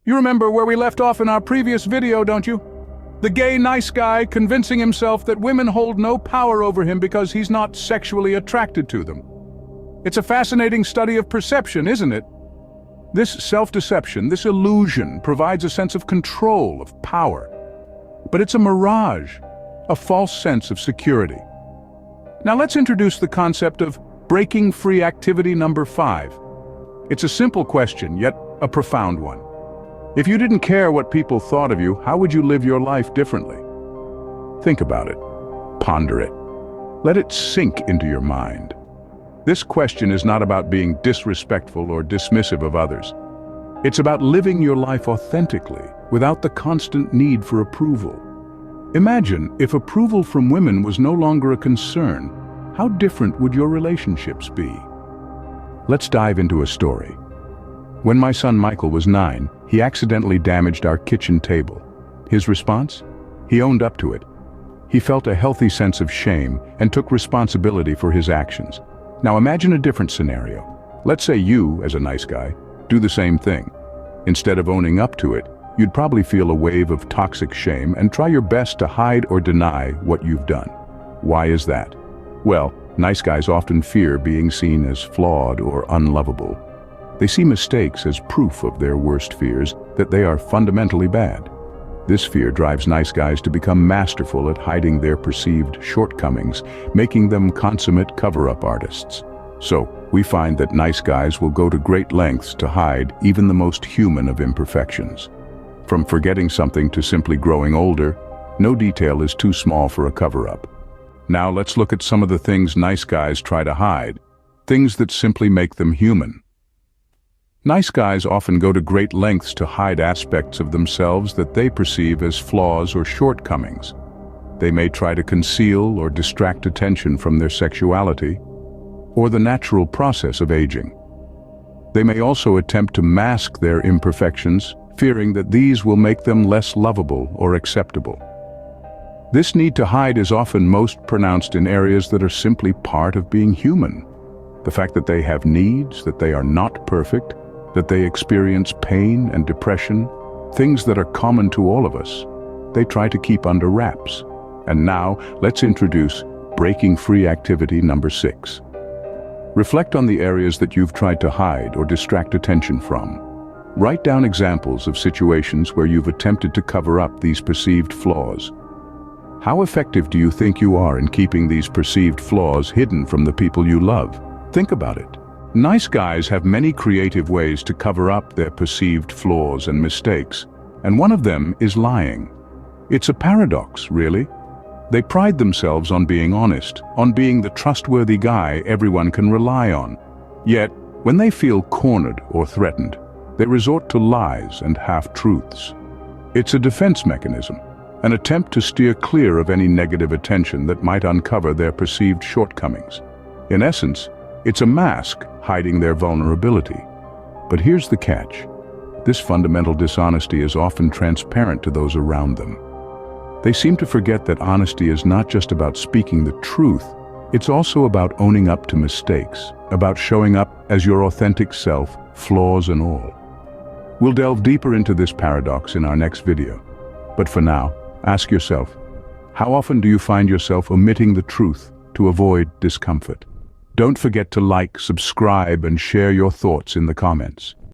You remember where we left off in our previous video, don't you? The gay nice guy convincing himself that women hold no power over him because he's not sexually attracted to them. It's a fascinating study of perception, isn't it? This self-deception, this illusion, provides a sense of control, of power. But it's a mirage, a false sense of security. Now let's introduce the concept of breaking free activity number 5. It's a simple question, yet a profound one. If you didn't care what people thought of you, how would you live your life differently? Think about it. Ponder it. Let it sink into your mind. This question is not about being disrespectful or dismissive of others. It's about living your life authentically, without the constant need for approval. Imagine if approval from women was no longer a concern. How different would your relationships be? Let's dive into a story. When my son Michael was 9, he accidentally damaged our kitchen table. His response? He owned up to it. He felt a healthy sense of shame and took responsibility for his actions. Now imagine a different scenario. Let's say you, as a nice guy, do the same thing. Instead of owning up to it, you'd probably feel a wave of toxic shame and try your best to hide or deny what you've done. Why is that? Well, nice guys often fear being seen as flawed or unlovable. They see mistakes as proof of their worst fears, that they are fundamentally bad. This fear drives nice guys to become masterful at hiding their perceived shortcomings, making them consummate cover-up artists. So, we find that nice guys will go to great lengths to hide even the most human of imperfections. From forgetting something to simply growing older, no detail is too small for a cover-up. Now let's look at some of the things nice guys try to hide, things that simply make them human. Nice guys often go to great lengths to hide aspects of themselves that they perceive as flaws or shortcomings. They may try to conceal or distract attention from their sexuality or the natural process of aging. They may also attempt to mask their imperfections, fearing that these will make them less lovable or acceptable. This need to hide is often most pronounced in areas that are simply part of being human. The fact that they have needs, that they are not perfect, that they experience pain and depression, things that are common to all of us, they try to keep under wraps. And now, let's introduce breaking free activity number 6. Reflect on the areas that you've tried to hide or distract attention from. Write down examples of situations where you've attempted to cover up these perceived flaws. How effective do you think you are in keeping these perceived flaws hidden from the people you love? Think about it. Nice guys have many creative ways to cover up their perceived flaws and mistakes, and one of them is lying. It's a paradox, really. They pride themselves on being honest, on being the trustworthy guy everyone can rely on. Yet, when they feel cornered or threatened, they resort to lies and half-truths. It's a defense mechanism, an attempt to steer clear of any negative attention that might uncover their perceived shortcomings. In essence, it's a mask hiding their vulnerability. But here's the catch. This fundamental dishonesty is often transparent to those around them. They seem to forget that honesty is not just about speaking the truth, it's also about owning up to mistakes, about showing up as your authentic self, flaws and all. We'll delve deeper into this paradox in our next video. But for now, ask yourself, how often do you find yourself omitting the truth to avoid discomfort? Don't forget to like, subscribe, and share your thoughts in the comments.